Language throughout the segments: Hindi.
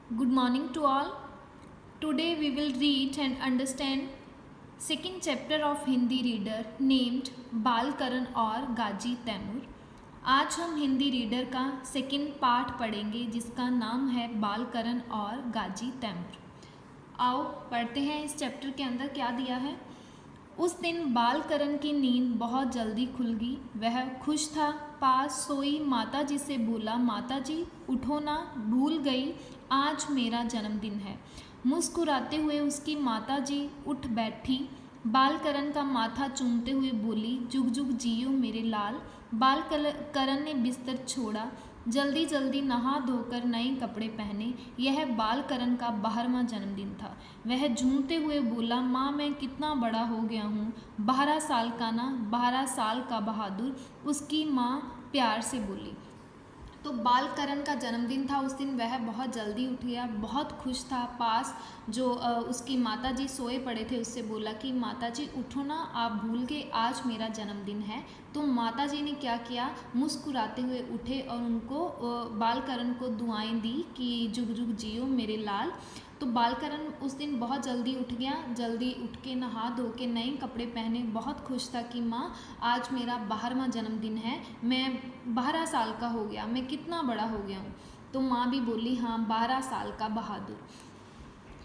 Good morning to all. Today we will read and understand second chapter of Hindi reader named बाल करण और गाजी तैमूर। आज हम हिंदी रीडर का सेकंड पार्ट पढ़ेंगे जिसका नाम है बाल करण और गाजी तैमूर। आओ पढ़ते हैं इस चैप्टर के अंदर क्या दिया है। उस दिन बाल करण की नींद बहुत जल्दी खुल गई। वह खुश था। पास सोई माताजी से बोला, माताजी उठो ना, भूल गई आज मेरा जन्मदिन है। मुस्कुराते हुए उसकी माताजी उठ बैठी। बाल करण का माथा चूमते हुए बोली, जुग जुग जियो मेरे लाल। बाल करण ने बिस्तर छोड़ा, जल्दी जल्दी नहा धोकर नए कपड़े पहने। यह बाल करण का 12वां जन्मदिन था। वह झूमते हुए बोला, माँ मैं कितना बड़ा हो गया हूँ। 12 साल का ना, 12 साल का बहादुर, उसकी माँ प्यार से बोली। तो बाल करण का जन्मदिन था। उस दिन वह बहुत जल्दी उठ गया, बहुत खुश था। पास जो उसकी माताजी सोए पड़े थे उससे बोला कि माताजी उठो ना, आप भूल गए आज मेरा जन्मदिन है। तो माताजी ने क्या किया, मुस्कुराते हुए उठे और उनको बाल करण को दुआएं दी कि जुग जुग जियो मेरे लाल। तो बाल करण उस दिन बहुत जल्दी उठ गया, जल्दी उठ के नहा धो के नए कपड़े पहने, बहुत खुश था कि माँ आज मेरा 12वां जन्मदिन है, मैं 12 साल का हो गया, मैं कितना बड़ा हो गया हूँ। तो माँ भी बोली, हाँ 12 साल का बहादुर।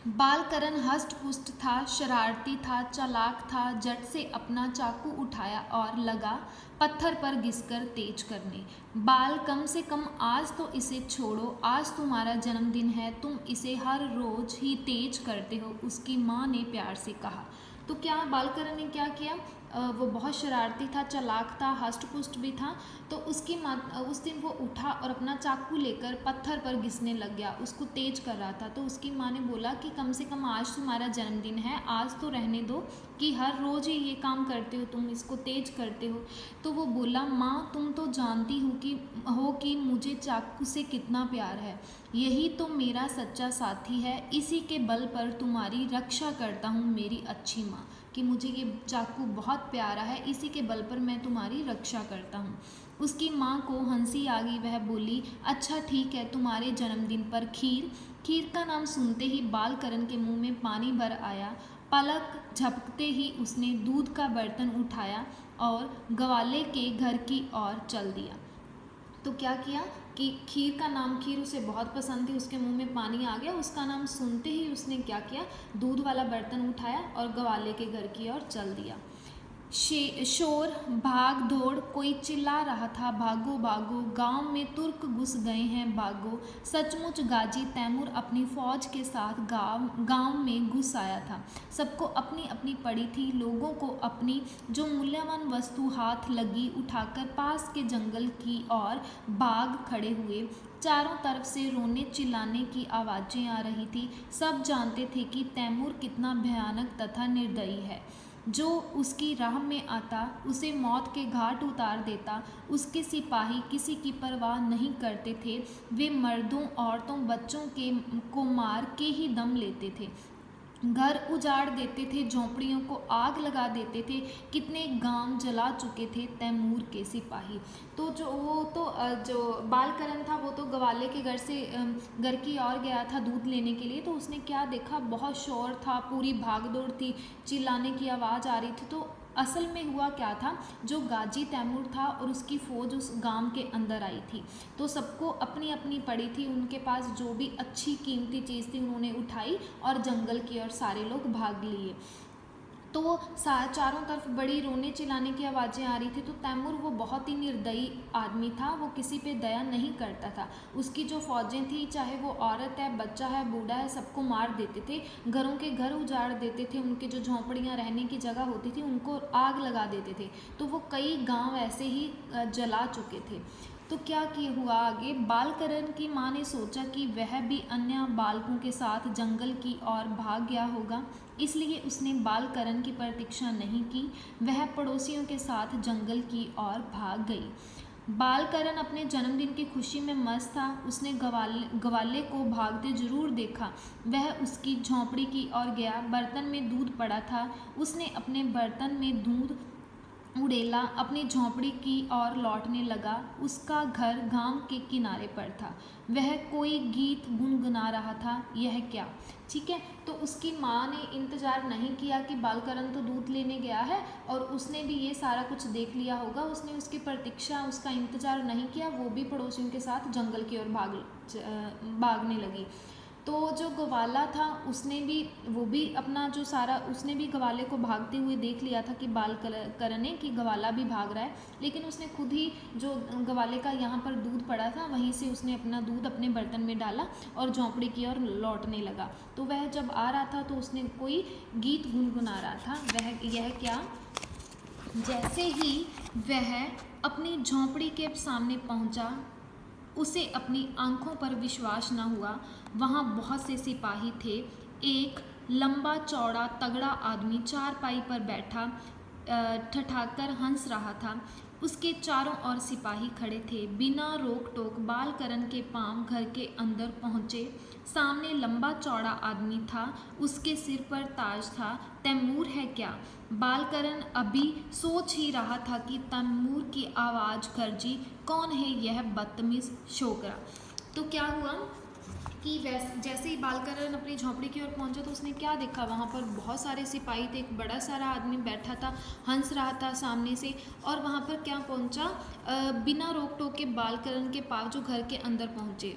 बाल करण हष्ट पुष्ट था, शरारती था, चालाक था। झट से अपना चाकू उठाया और लगा पत्थर पर घिसकर तेज करने। बाल कम से कम आज तो इसे छोड़ो, आज तुम्हारा जन्मदिन है, तुम इसे हर रोज ही तेज करते हो, उसकी माँ ने प्यार से कहा। तो क्या बाल करण ने क्या किया, वो बहुत शरारती था, चालाक था, हष्ट पुष्ट भी था। तो उसकी माँ उस दिन वो उठा और अपना चाकू लेकर पत्थर पर घिसने लग गया, उसको तेज कर रहा था। तो उसकी माँ ने बोला कि कम से कम आज तुम्हारा जन्मदिन है, आज तो रहने दो कि हर रोज़ ही ये काम करते हो, तुम इसको तेज करते हो। तो वो बोला, माँ तुम तो जानती हो कि मुझे चाकू से कितना प्यार है, यही तो मेरा सच्चा साथी है, इसी के बल पर तुम्हारी रक्षा करता हूँ मेरी अच्छी माँ, कि मुझे ये चाकू बहुत प्यारा है, इसी के बल पर मैं तुम्हारी रक्षा करता हूँ। उसकी माँ को हंसी आ गई। वह बोली, अच्छा ठीक है, तुम्हारे जन्मदिन पर खीर। खीर का नाम सुनते ही बाल करण के मुंह में पानी भर आया। पलक झपकते ही उसने दूध का बर्तन उठाया और ग्वाले के घर की ओर चल दिया। तो क्या किया कि खीर का नाम, खीर उसे बहुत पसंद थी, उसके मुंह में पानी आ गया। उसका नाम सुनते ही उसने क्या किया, दूध वाला बर्तन उठाया और ग्वाले के घर की ओर चल दिया। शोर, भाग दौड़, कोई चिल्ला रहा था, भागो भागो, गांव में तुर्क घुस गए हैं भागो। सचमुच गाजी तैमूर अपनी फौज के साथ गांव में घुस आया था। सबको अपनी अपनी पड़ी थी, लोगों को अपनी जो मूल्यवान वस्तु हाथ लगी उठाकर पास के जंगल की ओर भाग खड़े हुए। चारों तरफ से रोने चिल्लाने की आवाज़ें आ रही थी। सब जानते थे कि तैमूर कितना भयानक तथा निर्दयी है। जो उसकी राह में आता उसे मौत के घाट उतार देता। उसके सिपाही किसी की परवाह नहीं करते थे, वे मर्दों औरतों बच्चों को मार के ही दम लेते थे, घर उजाड़ देते थे, झोंपड़ियों को आग लगा देते थे। कितने गांव जला चुके थे तैमूर के सिपाही। तो जो बाल करण था वो तो ग्वाले के घर की ओर गया था दूध लेने के लिए। तो उसने क्या देखा, बहुत शोर था, पूरी भागदौड़ थी, चिल्लाने की आवाज़ आ रही थी। तो असल में हुआ क्या था, जो गाजी तैमूर था और उसकी फ़ौज उस गांव के अंदर आई थी। तो सबको अपनी अपनी पड़ी थी, उनके पास जो भी अच्छी कीमती चीज़ थी उन्होंने उठाई और जंगल की ओर सारे लोग भाग लिए। तो वो चारों तरफ बड़ी रोने चिल्लाने की आवाज़ें आ रही थी। तो तैमूर वो बहुत ही निर्दयी आदमी था, वो किसी पे दया नहीं करता था। उसकी जो फौजें थी, चाहे वो औरत है, बच्चा है, बूढ़ा है, सबको मार देते थे, घरों के घर उजाड़ देते थे, उनके जो झोंपड़ियाँ रहने की जगह होती थी उनको आग लगा देते थे। तो वो कई गांव ऐसे ही जला चुके थे। तो क्या किया हुआ आगे, बाल करण की माँ ने सोचा कि वह भी अन्य बालकों के साथ जंगल की ओर भाग गया होगा, इसलिए उसने बाल करण की प्रतीक्षा नहीं की। वह पड़ोसियों के साथ जंगल की ओर भाग गई। बाल करण अपने जन्मदिन की खुशी में मस्त था। उसने ग्वाले को भागते जरूर देखा। वह उसकी झोंपड़ी की ओर गया, बर्तन में दूध पड़ा था। उसने अपने बर्तन में दूध उड़ेला अपनी झोंपड़ी की ओर लौटने लगा। उसका घर गांव के किनारे पर था। वह कोई गीत गुनगुना रहा था। यह क्या? ठीक है, तो उसकी माँ ने इंतज़ार नहीं किया कि बालकरण तो दूध लेने गया है और उसने भी ये सारा कुछ देख लिया होगा। उसने उसकी प्रतीक्षा, उसका इंतज़ार नहीं किया। वो भी पड़ोसियों के साथ जंगल की ओर भागने लगी। तो जो ग्वाला था उसने भी, वो भी अपना जो सारा, उसने भी ग्वाले को भागते हुए देख लिया था कि बालकरण ने कि ग्वाला भी भाग रहा है, लेकिन उसने खुद ही जो ग्वाले का यहाँ पर दूध पड़ा था वहीं से उसने अपना दूध अपने बर्तन में डाला और झोंपड़ी की ओर लौटने लगा। तो वह जब आ रहा था तो उसने कोई गीत गुनगुना रहा था। यह क्या? जैसे ही वह अपनी झोंपड़ी के सामने पहुंचा, उसे अपनी आंखों पर विश्वास न हुआ। वहाँ बहुत से सिपाही थे। एक लंबा चौड़ा तगड़ा आदमी चारपाई पर बैठा ठठाकर हंस रहा था। उसके चारों ओर सिपाही खड़े थे। बिना रोक टोक बालकरण के पांव घर के अंदर पहुँचे। सामने लंबा चौड़ा आदमी था। उसके सिर पर ताज था। तैमूर है क्या? बालकरण अभी सोच ही रहा था कि तैमूर की आवाज़ गरजी, कौन है यह बदतमीज छोकरा? तो क्या हुआ कि जैसे ही बालकरण अपनी झोंपड़ी की ओर पहुंचा तो उसने क्या देखा? वहाँ पर बहुत सारे सिपाही थे। एक बड़ा सारा आदमी बैठा था, हंस रहा था सामने से। और वहाँ पर क्या पहुंचा? बिना रोक टोक के बालकरण के पास जो घर के अंदर पहुंचे,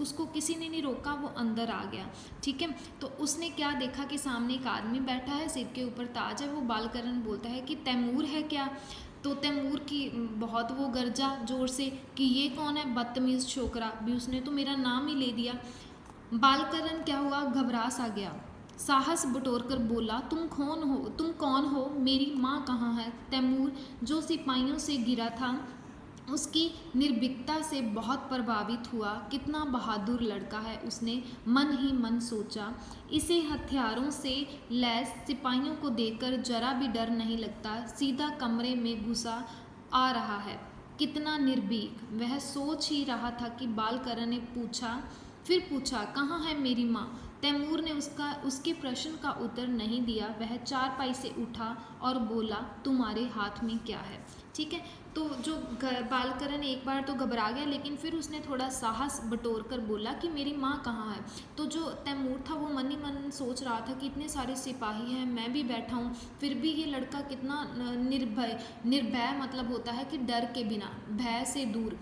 उसको किसी ने नहीं रोका, वो अंदर आ गया। ठीक है, तो उसने क्या देखा कि सामने एक आदमी बैठा है, सिर के ऊपर ताज है। वो बालकरण बोलता है कि तैमूर है क्या? तो तैमूर की बहुत वो गरजा जोर से कि ये कौन है बदतमीज़ छोकरा, भी उसने तो मेरा नाम ही ले दिया। बालकरण क्या हुआ? घबरा सा गया। साहस बटोरकर बोला, तुम कौन हो? मेरी माँ कहाँ है? तैमूर जो सिपाहियों से गिरा था उसकी निर्भीकता से बहुत प्रभावित हुआ। कितना बहादुर लड़का है, उसने मन ही मन सोचा। इसे हथियारों से लैस सिपाहियों को देखकर जरा भी डर नहीं लगता। सीधा कमरे में घुसा आ रहा है। कितना निर्भीक! वह सोच ही रहा था कि बालकरण ने फिर पूछा, कहाँ है मेरी माँ? तैमूर ने उसके प्रश्न का उत्तर नहीं दिया। वह चारपाई से उठा और बोला, तुम्हारे हाथ में क्या है? ठीक है, तो जो बालकरण एक बार तो घबरा गया, लेकिन फिर उसने थोड़ा साहस बटोर कर बोला कि मेरी माँ कहाँ है? तो जो तैमूर था वो मन ही मन सोच रहा था कि इतने सारे सिपाही हैं, मैं भी बैठा हूँ, फिर भी ये लड़का कितना निर्भय मतलब होता है कि डर के बिना, भय से दूर,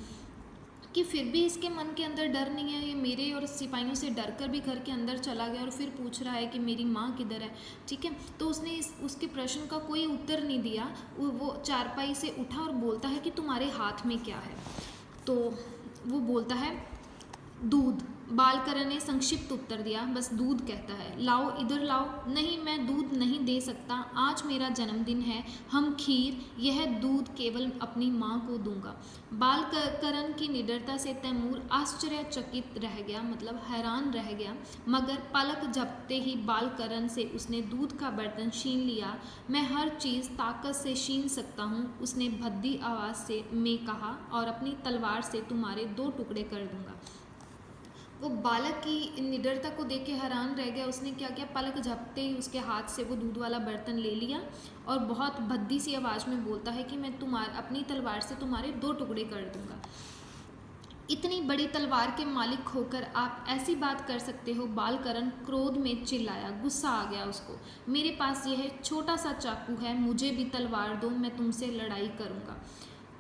कि फिर भी इसके मन के अंदर डर नहीं है। ये मेरे और सिपाहियों से डर कर भी घर के अंदर चला गया और फिर पूछ रहा है कि मेरी माँ किधर है? ठीक है, तो उसने उसके प्रश्न का कोई उत्तर नहीं दिया। वो चारपाई से उठा और बोलता है कि तुम्हारे हाथ में क्या है? तो वो बोलता है, दूध। बालकरण ने संक्षिप्त उत्तर दिया, बस दूध कहता है। लाओ, इधर लाओ। नहीं, मैं दूध नहीं दे सकता। आज मेरा जन्मदिन है। हम खीर, यह दूध केवल अपनी माँ को दूंगा। बालकरण की निडरता से तैमूर आश्चर्यचकित रह गया, मतलब हैरान रह गया। मगर पलक झपकते ही बालकरण से उसने दूध का बर्तन छीन लिया। मैं हर चीज़ ताकत से छीन सकता हूँ, उसने भद्दी आवाज़ में कहा, और अपनी तलवार से तुम्हारे 2 टुकड़े कर दूंगा। वो बालक की निडरता को देख के हैरान रह गया। उसने क्या किया? पलक झपकते ही उसके हाथ से वो दूध वाला बर्तन ले लिया और बहुत भद्दी सी आवाज़ में बोलता है कि मैं अपनी तलवार से तुम्हारे 2 टुकड़े कर दूंगा। इतनी बड़ी तलवार के मालिक होकर आप ऐसी बात कर सकते हो? बालकरण क्रोध में चिल्लाया, गुस्सा आ गया उसको। मेरे पास यह छोटा सा चाकू है, मुझे भी तलवार दो, मैं तुमसे लड़ाई करूंगा।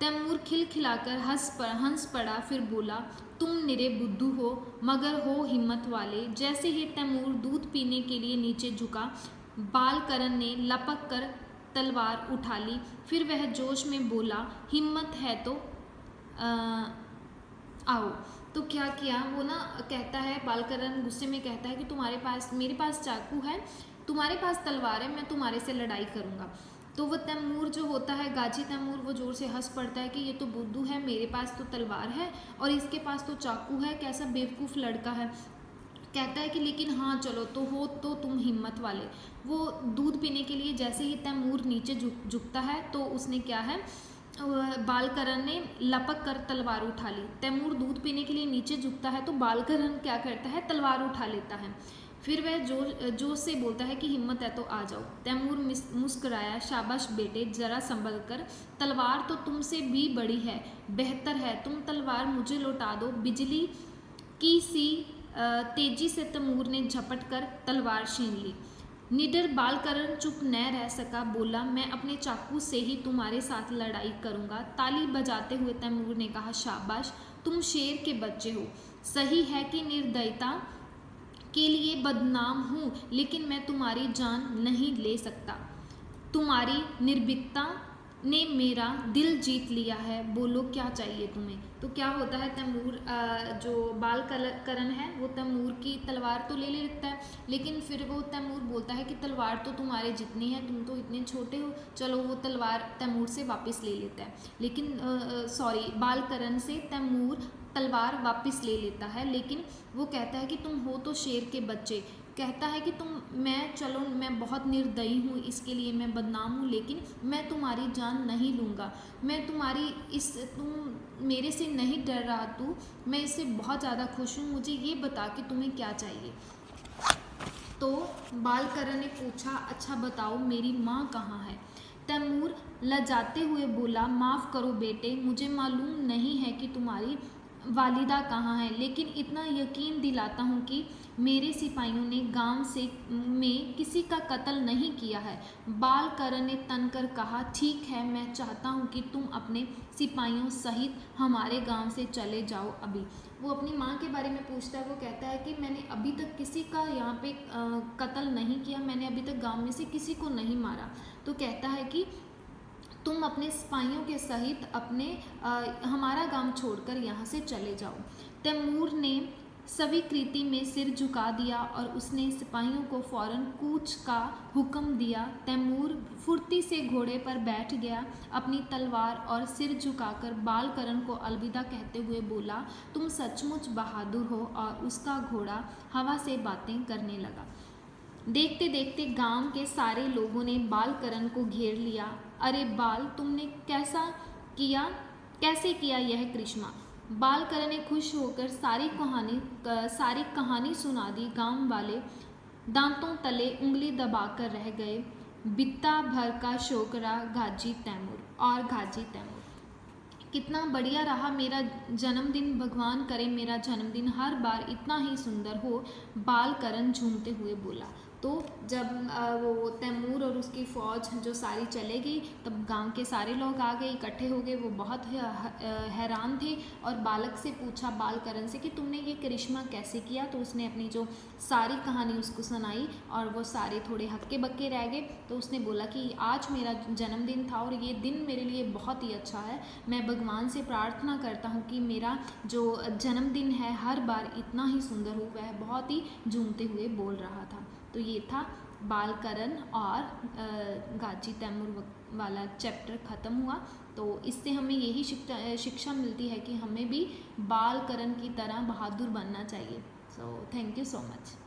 तैमूर खिलखिलाकर हंस पड़ा, फिर बोला, तुम निरे बुद्धू हो, मगर हो हिम्मत वाले। जैसे ही तैमूर दूध पीने के लिए नीचे झुका, बालकरण ने लपक कर तलवार उठा ली। फिर वह जोश में बोला, हिम्मत है तो आओ। तो क्या किया वो ना, कहता है बालकरण गुस्से में कहता है कि मेरे पास चाकू है, तुम्हारे पास तलवार है, मैं तुम्हारे से लड़ाई करूँगा। तो वो तैमूर जो होता है, गाजी तैमूर, वो जोर से हंस पड़ता है कि ये तो बुद्धू है, मेरे पास तो तलवार है और इसके पास तो चाकू है, कैसा बेवकूफ़ लड़का है। कहता है कि लेकिन हाँ चलो, तो हो तो तुम हिम्मत वाले। वो दूध पीने के लिए जैसे ही तैमूर नीचे झुकता है तो उसने क्या है, बालकरण ने लपक कर तलवार उठा ली। तैमूर दूध पीने के लिए नीचे झुकता है तो बालकरण क्या करता है, तलवार उठा लेता है। फिर वह जोश से बोलता है कि हिम्मत है तो आ जाओ। तैमूर मुस्कुराया, शाबाश बेटे, जरा संभल कर, तलवार तो तुमसे भी बड़ी है, बेहतर है तुम तलवार मुझे लौटा दो। बिजली की सी तेजी से तैमूर ने झपट कर तलवार छीन ली। निडर बालकरण चुप न रह सका, बोला, मैं अपने चाकू से ही तुम्हारे साथ लड़ाई करूंगा। ताली बजाते हुए तैमूर ने कहा, शाबाश, तुम शेर के बच्चे हो। सही है कि निर्दयता के लिए बदनाम हूँ, लेकिन मैं तुम्हारी जान नहीं ले सकता। तुम्हारी निर्भीकता ने मेरा दिल जीत लिया है, बोलो क्या चाहिए तुम्हें। तो क्या होता है, तैमूर जो बालकरण है वो तैमूर की तलवार तो ले लेता है, लेकिन फिर वो तैमूर बोलता है कि तलवार तो तुम्हारे जितनी है, तुम तो इतने छोटे हो। चलो वो तलवार तैमूर से वापस ले लेता है, लेकिन बालकरण से तैमूर तलवार वापस ले लेता है, लेकिन वो कहता है कि तुम हो तो शेर के बच्चे। कहता है कि मैं बहुत निर्दयी हूँ, इसके लिए मैं बदनाम हूँ, लेकिन मैं तुम्हारी जान नहीं लूँगा। मैं तुम मेरे से नहीं डर रहा तू, मैं इससे बहुत ज़्यादा खुश हूँ। मुझे ये बता कि तुम्हें क्या चाहिए। तो बालकरण ने पूछा, अच्छा बताओ मेरी माँ कहाँ है। तैमूर लजाते हुए बोला, माफ़ करो बेटे, मुझे मालूम नहीं है कि तुम्हारी वालिदा कहाँ है, लेकिन इतना यकीन दिलाता हूँ कि मेरे सिपाहियों ने गांव में किसी का कत्ल नहीं किया है। बालकरण ने तनकर कहा, ठीक है, मैं चाहता हूँ कि तुम अपने सिपाहियों सहित हमारे गांव से चले जाओ अभी। वो अपनी माँ के बारे में पूछता है। वो कहता है कि मैंने अभी तक किसी का यहाँ पे कत्ल नहीं किया, मैंने अभी तक गांव में से किसी को नहीं मारा। तो कहता है कि तुम अपने सिपाहियों के सहित हमारा गांव छोड़कर यहाँ से चले जाओ। तैमूर ने स्वीकृति में सिर झुका दिया और उसने सिपाहियों को फौरन कूच का हुक्म दिया। तैमूर फुर्ती से घोड़े पर बैठ गया, अपनी तलवार और सिर झुकाकर बालकरण को अलविदा कहते हुए बोला, तुम सचमुच बहादुर हो। और उसका घोड़ा हवा से बातें करने लगा। देखते देखते गांव के सारे लोगों ने बालकरण को घेर लिया। अरे बाल, तुमने कैसे किया यह करिश्मा। बालकरण ने खुश होकर सारी कहानी सुना दी। गांव वाले दांतों तले उंगली दबाकर रह गए। बित्ता भर का शोकरा घाजी तैमूर। कितना बढ़िया रहा मेरा जन्मदिन, भगवान करे मेरा जन्मदिन हर बार इतना ही सुंदर हो, बालकरण झूमते हुए बोला। तो जब वो तैमूर और उसकी फ़ौज जो सारी चले गई, तब गांव के सारे लोग आ गए, इकट्ठे हो गए। वो बहुत हैरान थे और बालक से पूछा, बालकरण से, कि तुमने ये करिश्मा कैसे किया। तो उसने अपनी जो सारी कहानी उसको सुनाई और वो सारे थोड़े हक्के बक्के रह गए। तो उसने बोला कि आज मेरा जन्मदिन था और ये दिन मेरे लिए बहुत ही अच्छा है। मैं भगवान से प्रार्थना करता हूँ कि मेरा जो जन्मदिन है हर बार इतना ही सुंदर हो। वह बहुत ही झूमते हुए बोल रहा था। तो ये था बालकरण और घाजी तैमूर वाला चैप्टर ख़त्म हुआ। तो इससे हमें यही शिक्षा मिलती है कि हमें भी बालकरण की तरह बहादुर बनना चाहिए। So thank you so much.